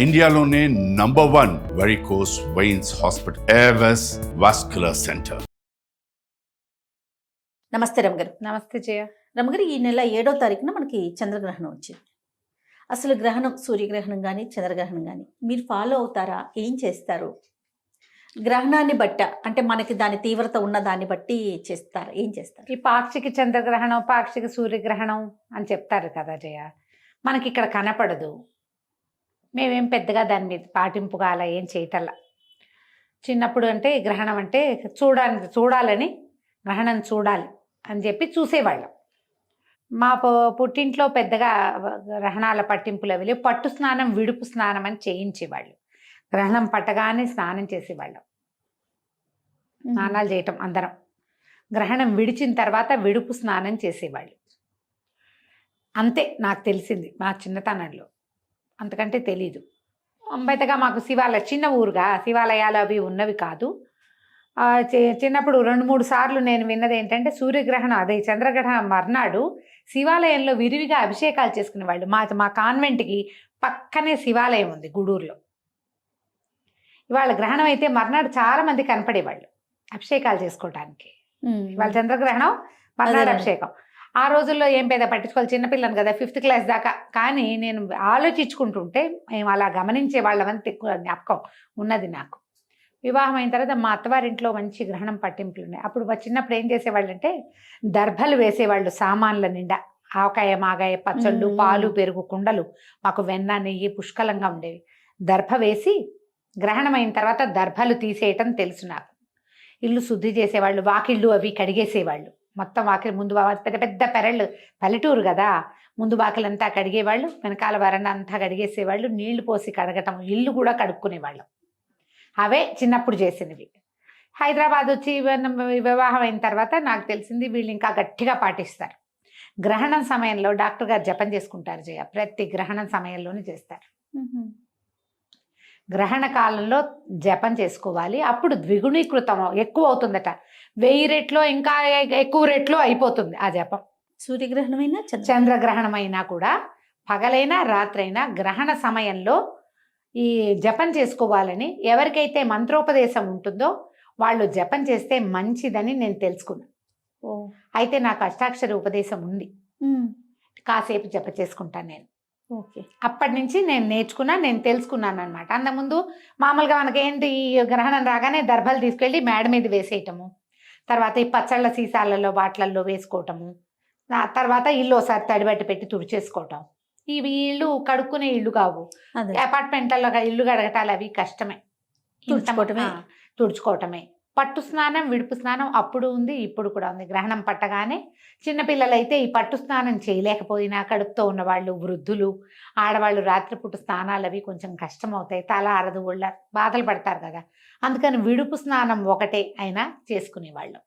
ఇండియాలోనే #1 varicose veins hospital Avis vascular centre. నమస్తే రమగారు. నమస్తే జయ. రమగారు, ఈ నెల 7వ తారీఖున మనకి చంద్రగ్రహణం వచ్చింది. అసలు గ్రహణం, సూర్యగ్రహణం కానీ చంద్రగ్రహణం కానీ మీరు ఫాలో అవుతారా? ఏం చేస్తారు? గ్రహణాన్ని బట్ట అంటే మనకి దాని తీవ్రత ఉన్న దాన్ని బట్టి చేస్తారా? ఏం చేస్తారు? ఈ పాక్షిక చంద్రగ్రహణం, పాక్షిక సూర్యగ్రహణం అని చెప్తారు కదా జయ. మనకి ఇక్కడ కనపడదు. మేమేం పెద్దగా దాని మీద పాటింపుగా అలా ఏం చేయటల్లా. చిన్నప్పుడు అంటే గ్రహణం అంటే చూడాలని గ్రహణం చూడాలి అని చెప్పి చూసేవాళ్ళం. మా పుట్టింట్లో పెద్దగా గ్రహణాల పట్టింపులు అవి పట్టు స్నానం, విడుపు స్నానం అని చేయించేవాళ్ళు. గ్రహణం పట్టగానే స్నానం చేసేవాళ్ళం. స్నానాలు చేయటం అందరం. గ్రహణం విడిచిన తర్వాత విడుపు స్నానం చేసేవాళ్ళు. అంతే నాకు తెలిసింది మా చిన్నతనంలో. అంతకంటే తెలీదు. పెద్దగా మాకు చిన్న ఊరుగా శివాలయాలు అవి ఉన్నవి కాదు. చిన్నప్పుడు 2-3 సార్లు నేను విన్నది ఏంటంటే సూర్యగ్రహణం అదే చంద్రగ్రహణం మర్నాడు శివాలయంలో విరివిగా అభిషేకాలు చేసుకునేవాళ్ళు. మా కాన్వెంట్కి పక్కనే శివాలయం ఉంది గూడూరులో. ఇవాళ గ్రహణం అయితే మర్నాడు చాలా మంది కనపడేవాళ్ళు అభిషేకాలు చేసుకోవటానికి. ఇవాళ చంద్రగ్రహణం, మర్నాడు అభిషేకం. ఆ రోజుల్లో ఏం పెద్ద పట్టించుకోవాలి, చిన్నపిల్లని కదా, 5th క్లాస్ దాకా. కానీ నేను ఆలోచించుకుంటుంటే మేము అలా గమనించే వాళ్ళమని జ్ఞాపకం ఉన్నది నాకు. వివాహం అయిన తర్వాత మా అత్తవారింట్లో మంచి గ్రహణం పట్టింపులు ఉన్నాయి. అప్పుడు చిన్నప్పుడు ఏం చేసేవాళ్ళు అంటే దర్భలు వేసేవాళ్ళు సామాన్ల నిండా. ఆవకాయ, మాగాయ, పచ్చళ్ళు, పాలు, పెరుగు, కుండలు, మాకు వెన్న, నెయ్యి పుష్కలంగా ఉండేవి. దర్భ వేసి గ్రహణం అయిన తర్వాత దర్భలు తీసేయటం తెలుసు నాకు. ఇల్లు శుద్ధి చేసేవాళ్ళు, వాకిళ్ళు అవి కడిగేసేవాళ్ళు. మొత్తం వాకిలి ముందు పెద్ద పెద్ద పెరళ్ళు, పల్లెటూరు కదా, ముందు వాకిలంతా కడిగేవాళ్ళు, వెనకాల వరండా అంతా కడిగేసేవాళ్ళు. నీళ్లు పోసి కడగటం, ఇల్లు కూడా కడుక్కునేవాళ్ళం. అవే చిన్నప్పుడు చేసినవి. హైదరాబాద్ వచ్చి వివాహం అయిన తర్వాత నాకు తెలిసింది వీళ్ళు ఇంకా గట్టిగా పాటిస్తారు. గ్రహణం సమయంలో డాక్టర్ గారు జపం చేసుకుంటారు జయ. ప్రతి గ్రహణం సమయంలోనే చేస్తారు. గ్రహణ కాలంలో జపం చేసుకోవాలి. అప్పుడు ద్విగుణీకృతం ఎక్కువ అవుతుందట. 1000 రెట్లో ఇంకా ఎక్కువ రెట్లో అయిపోతుంది ఆ జపం. సూర్యగ్రహణమైనా చంద్రగ్రహణమైనా కూడా పగలైనా రాత్రైనా గ్రహణ సమయంలో ఈ జపం చేసుకోవాలని ఎవరికైతే మంత్రోపదేశం ఉంటుందో వాళ్ళు జపం చేస్తే మంచిదని నేను తెలుసుకున్నాను. అయితే నాకు అష్టాక్షరి ఉపదేశం ఉంది. కాసేపు జప చేసుకుంటాను నేను. ఓకే. అప్పటి నుంచి నేను తెలుసుకున్నాను అనమాట. అంతకుముందు మామూలుగా మనకేంటి, ఈ గ్రహణం రాగానే దర్భలు తీసుకెళ్ళి మేడ మీద వేసేయటము, తర్వాత ఈ పచ్చళ్ళ సీసాలలో వాటిలలో వేసుకోవటము, తర్వాత ఇల్లు ఒకసారి తడిబట్టి పెట్టి తుడిచేసుకోవటం. ఇవి ఇల్లు కడుక్కునే ఇల్లు కావు. అపార్ట్మెంట్లలో ఇల్లు కడగటాలు అవి కష్టమే. తుడుచుకోవటమే. పట్టు స్నానం, విడుపు స్నానం అప్పుడు ఉంది, ఇప్పుడు కూడా ఉంది. గ్రహణం పట్టగానే చిన్నపిల్లలైతే ఈ పట్టు స్నానం చేయలేకపోయినా, కడుపుతో ఉన్నవాళ్ళు, వృద్ధులు, ఆడవాళ్ళు రాత్రిపూట స్నానాలు అవి కొంచెం కష్టం అవుతాయి. తల అరదు, ఒళ్ళ బాధలు పడతారు కదా. అందుకని విడుపు స్నానం ఒకటే అయినా చేసుకునేవాళ్ళం.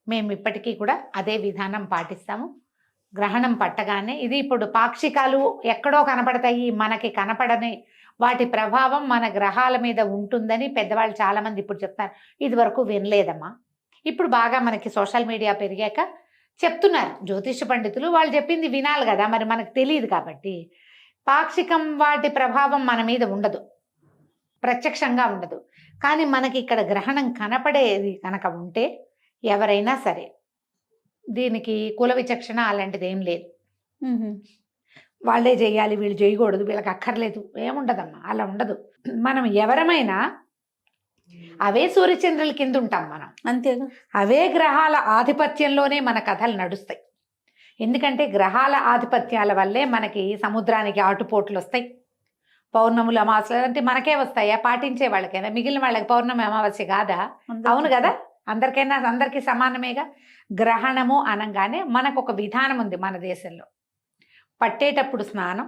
మేము ఇప్పటికీ కూడా అదే విధానం పాటిస్తాము. గ్రహణం పట్టగానే ఇది ఇప్పుడు పాక్షికాలు ఎక్కడో కనపడతాయి, మనకి కనపడని వాటి ప్రభావం మన గ్రహాల మీద ఉంటుందని పెద్దవాళ్ళు చాలామంది ఇప్పుడు చెప్తారు. ఇది వరకు వినలేదమ్మా. ఇప్పుడు బాగా మనకి సోషల్ మీడియా పెరిగాక చెప్తున్నారు జ్యోతిష పండితులు. వాళ్ళు చెప్పింది వినాలి కదా, మరి మనకు తెలియదు కాబట్టి. పాక్షికం వాటి ప్రభావం మన మీద ఉండదు, ప్రత్యక్షంగా ఉండదు. కానీ మనకి ఇక్కడ గ్రహణం కనపడేది కనుక ఉంటే ఎవరైనా సరే దీనికి కుల విచక్షణ అలాంటిది ఏం లేదు. వాళ్ళే చేయాలి, వీళ్ళు చేయకూడదు, వీళ్ళకి అక్కర్లేదు, ఏముండదమ్మా. అలా ఉండదు. మనం ఎవరమైనా అవే సూర్యచంద్రుల కింద ఉంటాం మనం, అంతేగా. అవే గ్రహాల ఆధిపత్యంలోనే మన కథలు నడుస్తాయి. ఎందుకంటే గ్రహాల ఆధిపత్యాల వల్లే మనకి సముద్రానికి ఆటుపోట్లు వస్తాయి. పౌర్ణములు, అమావాస్యలు అంటే మనకే వస్తాయా? పాటించే వాళ్ళకైనా, మిగిలిన వాళ్ళకి పౌర్ణమి అమావాస్య కాదా? అవును కదా, అందరికీ సమానమేగా. గ్రహణము అనగానే మనకు ఒక విధానం ఉంది మన దేశంలో. పట్టేటప్పుడు స్నానం,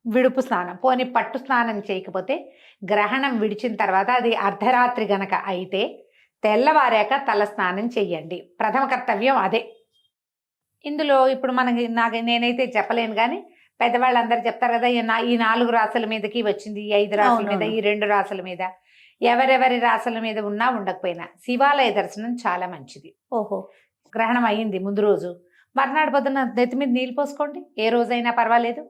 విడుపు స్నానం. పోనీ పట్టు స్నానం చేయకపోతే గ్రహణం విడిచిన తర్వాత అది అర్ధరాత్రి గనక అయితే తెల్లవారాక తల స్నానం చెయ్యండి. ప్రథమ కర్తవ్యం అదే. ఇందులో ఇప్పుడు నేనైతే చెప్పలేను, కానీ పెద్దవాళ్ళందరూ చెప్తారు కదా, ఈ 4 రాసుల మీదకి వచ్చింది, ఈ 5 రాసుల మీద, ఈ 2 రాసుల మీద. ఎవరెవరి రాసుల మీద ఉన్నా ఉండకపోయినా శివాలయ దర్శనం చాలా మంచిది. గ్రహణం అయ్యింది ముందు రోజు, మర్నాడు పొద్దున్న నెత్తి మీద నీళ్ళు పోసుకోండి. ఏ రోజైనా పర్వాలేదు.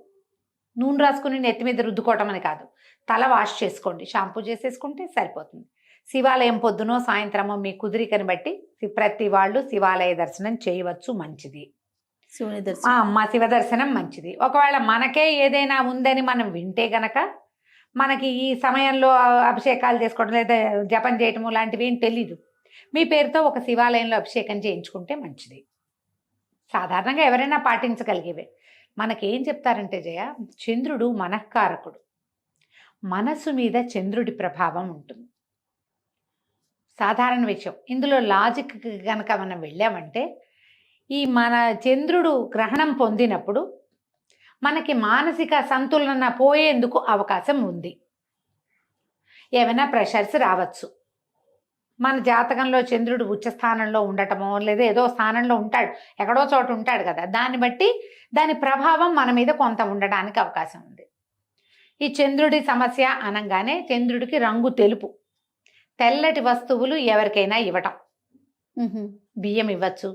నూనె రాసుకుని నెత్తి మీద రుద్దుకోవటం అని కాదు, తల వాష్ చేసుకోండి, షాంపూ చేసేసుకుంటే సరిపోతుంది. శివాలయం పొద్దునో సాయంత్రమో మీ కుదిరికని బట్టి ప్రతి వాళ్ళు శివాలయ దర్శనం చేయవచ్చు, మంచిది. శివుని దర్శనం మా శివ దర్శనం మంచిది. ఒకవేళ మనకే ఏదైనా ఉందని మనం వింటే గనక మనకి ఈ సమయంలో అభిషేకాలు చేసుకోవడం లేదా జపం చేయటము లాంటివి ఏం తెలీదు, మీ పేరుతో ఒక శివాలయంలో అభిషేకం చేయించుకుంటే మంచిది. సాధారణంగా ఎవరైనా పాటించగలిగేవే. మనకేం చెప్తారంటే జయ, చంద్రుడు మనఃకారకుడు, మనస్సు మీద చంద్రుడి ప్రభావం ఉంటుంది. సాధారణ విషయం. ఇందులో లాజిక్ కనుక మనం వెళ్ళామంటే ఈ మన చంద్రుడు గ్రహణం పొందినప్పుడు మనకి మానసిక సంతులన పోయేందుకు అవకాశం ఉంది. ఏమైనా ప్రెషర్స్ రావచ్చు. మన జాతకంలో చంద్రుడు ఉచ్చ స్థానంలో ఉండటమో లేదా ఏదో స్థానంలో ఉంటాడు, ఎక్కడో చోట ఉంటాడు కదా, దాన్ని బట్టి దాని ప్రభావం మన మీద కొంత ఉండడానికి అవకాశం ఉంది. ఈ చంద్రుడి సమస్య అనగానే చంద్రుడికి రంగు తెలుపు, తెల్లటి వస్తువులు ఎవరికైనా ఇవ్వటం. బియ్యం ఇవ్వచ్చు,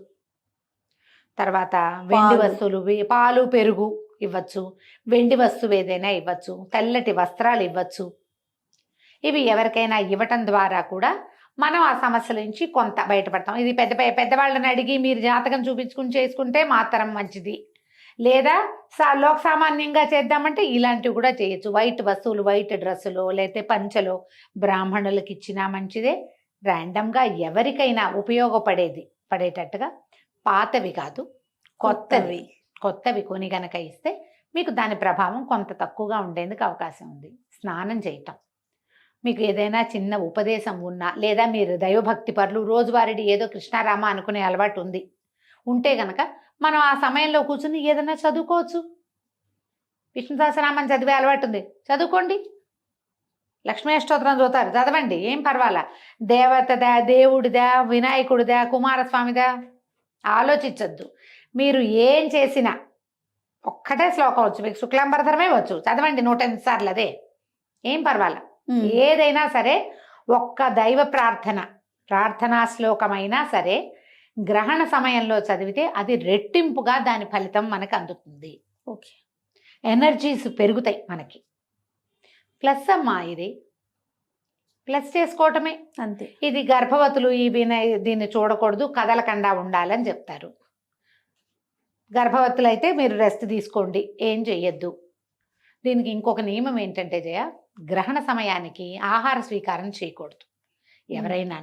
తర్వాత వెండి వస్తువులు, పాలు పెరుగు ఇవ్వచ్చు, వెండి వస్తువు ఏదైనా ఇవ్వచ్చు, తెల్లటి వస్త్రాలు ఇవ్వచ్చు. ఇవి ఎవరికైనా ఇవ్వటం ద్వారా కూడా మనం ఆ సమస్యల నుంచి కొంత బయటపడతాం. ఇది పెద్దవాళ్ళని అడిగి మీరు జాతకం చూపించుకుని చేసుకుంటే మాత్రం మంచిది. లేదా లోక సామాన్యంగా చేద్దామంటే ఇలాంటివి కూడా చేయొచ్చు. వైట్ వస్తువులు, వైట్ డ్రెస్సులో లేకపోతే పంచలో బ్రాహ్మణులకు ఇచ్చినా మంచిదే. ర్యాండమ్గా ఎవరికైనా పడేటట్టుగా పాతవి కాదు, కొత్తవి కొని గనక ఇస్తే మీకు దాని ప్రభావం కొంత తక్కువగా ఉండేందుకు అవకాశం ఉంది. స్నానం చేయటం, మీకు ఏదైనా చిన్న ఉపదేశం ఉన్నా లేదా మీరు దైవభక్తి పరులు రోజువారీ ఏదో కృష్ణారామ అనుకునే అలవాటు ఉంటే గనక మనం ఆ సమయంలో కూర్చుని ఏదైనా చదువుకోవచ్చు. విష్ణు సహస్రనామం చదివే అలవాటు ఉంది, చదువుకోండి. లక్ష్మీ అష్టోత్తరం చదువుతారు, చదవండి, ఏం పర్వాలా. దేవతదా, దేవుడిదా, వినాయకుడిదా, కుమారస్వామిదా ఆలోచించద్దు. మీరు ఏం చేసినా ఒక్కటే శ్లోకం వచ్చు, మీకు శుక్లాంబరధరమే వచ్చు, చదవండి 108 సార్లు, అదే ఏం పర్వాలా. ఏదైనా సరే ఒక్క దైవ ప్రార్థనా శ్లోకమైనా సరే గ్రహణ సమయంలో చదివితే అది రెట్టింపుగా దాని ఫలితం మనకు అందుతుంది. ఓకే, ఎనర్జీస్ పెరుగుతాయి మనకి. ప్లస్ అమ్మా, ఇది ప్లస్ చేసుకోవటమే అంతే. ఇది గర్భవతులు దీన్ని చూడకూడదు, కదలకుండా ఉండాలని చెప్తారు. గర్భవతులు అయితే మీరు రెస్ట్ తీసుకోండి, ఏం చెయ్యొద్దు. దీనికి ఇంకొక నియమం ఏంటంటే జయ, గ్రహణ సమయానికి ఆహార స్వీకారం చేయకూడదు ఎవరైనా.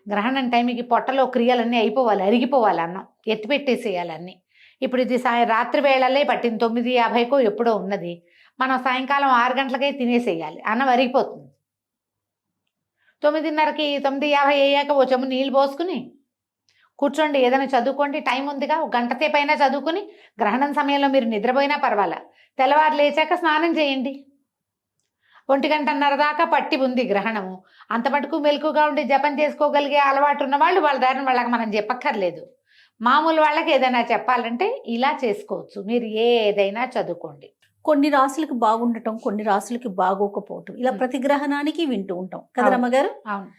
గ్రహణం టైంకి పొట్టలో క్రియలన్నీ అయిపోవాలి, అరిగిపోవాలి, అన్నం ఎత్తిపెట్టేసేయాలన్నీ. ఇప్పుడు ఇది రాత్రి వేళలే పట్టింది, 9:50కో ఎప్పుడో ఉన్నది, మనం సాయంకాలం 6 గంటలకే తినేసేయాలి, అన్నం అరిగిపోతుంది. 9:30కి 9:50 అయ్యాక ఓ చెమ్ము నీళ్ళు పోసుకుని కూర్చోండి, ఏదైనా చదువుకోండి, టైం ఉందిగా, ఒక గంట సేపు అయినా చదువుకుని గ్రహణం సమయంలో మీరు నిద్రపోయినా పర్వాలా, తెల్లవారు లేచాక స్నానం చేయండి. 1:30 దాకా పట్టి ఉంది గ్రహణము, అంత మటుకు మెలకుగా ఉండి జపం చేసుకోగలిగే అలవాటు ఉన్న వాళ్ళు వాళ్ళ దారిని వాళ్ళకి మనం చెప్పక్కర్లేదు. మామూలు వాళ్ళకి ఏదైనా చెప్పాలంటే ఇలా చేసుకోవచ్చు. మీరు ఏదైనా చదువుకోండి. కొన్ని రాసులకి బాగుండటం, కొన్ని రాసులకి బాగోకపోవటం, ఇలా ప్రతి గ్రహణానికి వింటూ ఉంటాం కదా రమ్మగారు. అవును.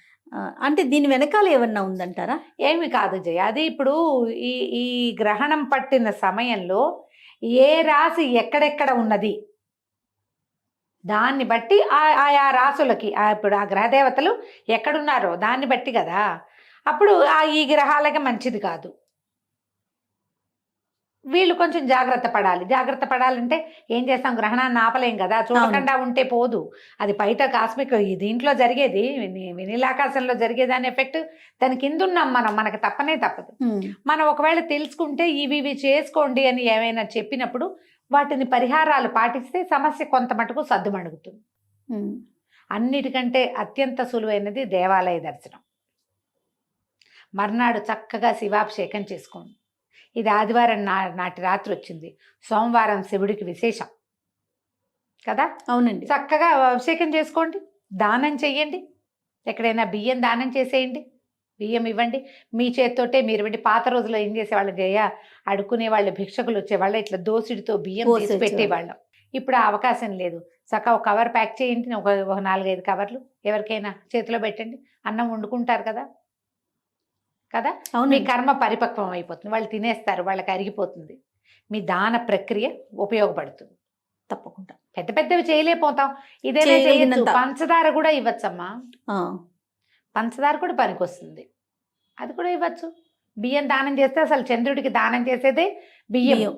అంటే దీని వెనకాల ఏమన్నా ఉందంటారా? ఏమి కాదు జయ, అది ఇప్పుడు ఈ గ్రహణం పట్టిన సమయంలో ఏ రాశి ఎక్కడెక్కడ ఉన్నది దాన్ని బట్టి ఆయా రాసులకి ఇప్పుడు ఆ గ్రహదేవతలు ఎక్కడున్నారో దాన్ని బట్టి కదా. అప్పుడు ఈ గ్రహాలకి మంచిది కాదు, వీళ్ళు కొంచెం జాగ్రత్త పడాలంటే ఏం చేస్తాం, గ్రహణాన్ని ఆపలేం కదా, చూడకుండా ఉంటే పోదు. అది బయట కాస్మిక్ దీంట్లో జరిగేది, వినీలాకాశంలో జరిగేదాని ఎఫెక్ట్ దాని కింద ఉన్నాం మనకు తప్పదు. మనం ఒకవేళ తెలుసుకుంటే ఇవి చేసుకోండి అని ఏమైనా చెప్పినప్పుడు వాటిని పరిహారాలు పాటిస్తే సమస్య కొంత మటుకు సద్దుమణుగుతుంది. అన్నిటికంటే అత్యంత సులువైనది దేవాలయ దర్శనం. మర్నాడు చక్కగా శివాభిషేకం చేసుకోండి. ఇది ఆదివారం నాటి రాత్రి వచ్చింది, సోమవారం శివుడికి విశేషం కదా. అవునండి. చక్కగా అభిషేకం చేసుకోండి, దానం చెయ్యండి, ఎక్కడైనా బియ్యం దానం చేసేయండి, బియ్యం ఇవ్వండి మీ చేతితోటే. మీరు ఇవ్వండి. పాత రోజుల్లో ఏం చేసేవాళ్ళు జయ, అడుక్కునే వాళ్ళు, భిక్షకులు వచ్చేవాళ్ళు, ఇట్లా దోసిడితో బియ్యం తీసి పెట్టేవాళ్ళం. ఇప్పుడు ఆ అవకాశం లేదు. చక్కగా ఒక కవర్ ప్యాక్ చేయండి, ఒక 4-5 కవర్లు ఎవరికైనా చేతిలో పెట్టండి, అన్నం వండుకుంటారు కదా. మీ కర్మ పరిపక్వం అయిపోతుంది, వాళ్ళు తినేస్తారు, వాళ్ళకి అరిగిపోతుంది, మీ దాన ప్రక్రియ ఉపయోగపడుతుంది. తప్పకుండా పెద్ద పెద్దవి చేయలేకపోతాం, ఇదేనే చేయొచ్చు. చేయగలిగినంత. పంచదార కూడా ఇవ్వచ్చమ్మా, ఆ, పంచదార కూడా పనికొస్తుంది, అది కూడా ఇవ్వచ్చు. బియ్యం దానం చేస్తే అసలు చంద్రుడికి దానం చేసేదే బియ్యం. బియ్యం.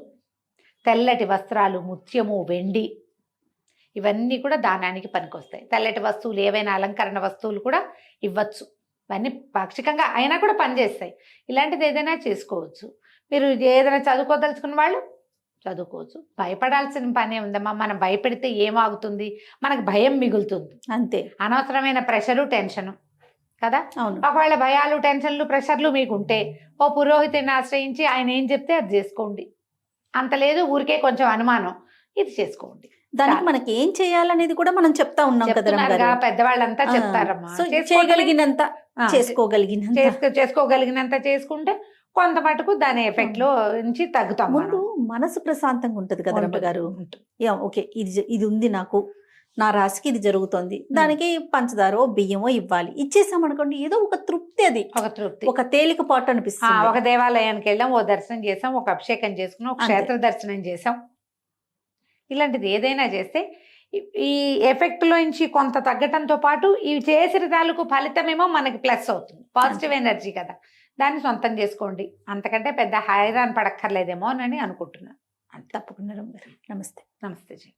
తెల్లటి వస్త్రాలు, ముత్యము, వెండి, ఇవన్నీ కూడా దానానికి పనికొస్తాయి. తెల్లటి వస్తువులు, ఏవైనా అలంకరణ వస్తువులు కూడా ఇవ్వచ్చు. ఇవన్నీ పాక్షికంగా అయినా కూడా పనిచేస్తాయి. ఇలాంటిది ఏదైనా చేసుకోవచ్చు. మీరు ఏదైనా చదువుకోదలుచుకున్న వాళ్ళు చదువుకోవచ్చు. భయపడాల్సిన పనే ఉందమ్మా. మనం భయపెడితే ఏమాగుతుంది, మనకు భయం మిగులుతుంది, అంతే. అనవసరమైన ప్రెషరు, టెన్షను కదా. అవును. ఒకవేళ భయాలు, టెన్షన్లు, ప్రెషర్లు మీకుంటే ఓ పురోహితుడిని ఆశ్రయించి ఆయన ఏం చెప్తే అది చేసుకోండి. అంత లేదు, ఊరికే కొంచెం అనుమానం, ఇది చేసుకోండి. దానికి మనకి ఏం చేయాలనేది కూడా మనం చెప్తా ఉన్నాం కదా రమ్య చెప్తున్నారుగా, గారు. పెద్దవాళ్ళంతా ఆ, చెప్తారమ్మా. సో చేసుకోవడమే. చేయగలిగినంత ఆ, చేసుకోగలిగినంత. చేసుకోగలిగినంత చేసుకుంటే కొంత మటుకు దాని ఎఫెక్ట్ లో నుంచి తగ్గుతాం. ముందు మనసు ప్రశాంతంగా ఉంటది కదా రమ్య గారు. ఉంటుంది. యా, ఓకే, ఇది ఉంది నాకు, నా రాశికి ఇది జరుగుతోంది, దానికి పంచదారో బియ్యమో ఇవ్వాలి, ఇచ్చేసామనుకోండి ఏదో ఒక తృప్తి, అది ఒక తృప్తి, ఒక తేలికపాటు అనిపిస్తుంది. ఒక దేవాలయానికి వెళ్ళాం, ఓ దర్శనం చేసాం, ఒక అభిషేకం చేసుకున్నాం, ఒక అంతే. క్షేత్ర దర్శనం చేసాం. ఇలాంటిది ఏదైనా చేస్తే ఈ ఎఫెక్ట్ లో నుంచి కొంత తగ్గటంతో పాటు ఈ చేసిన తాలూకు ఫలితమేమో మనకి ప్లస్ అవుతుంది. పాజిటివ్ ఎనర్జీ కదా, దాన్ని సొంతం చేసుకోండి. అంతకంటే పెద్ద హైరాన్ పడక్కర్లేదేమో అని అనుకుంటున్నాను. తప్పకుండా రమ్య గారు. నమస్తే. నమస్తే జీ.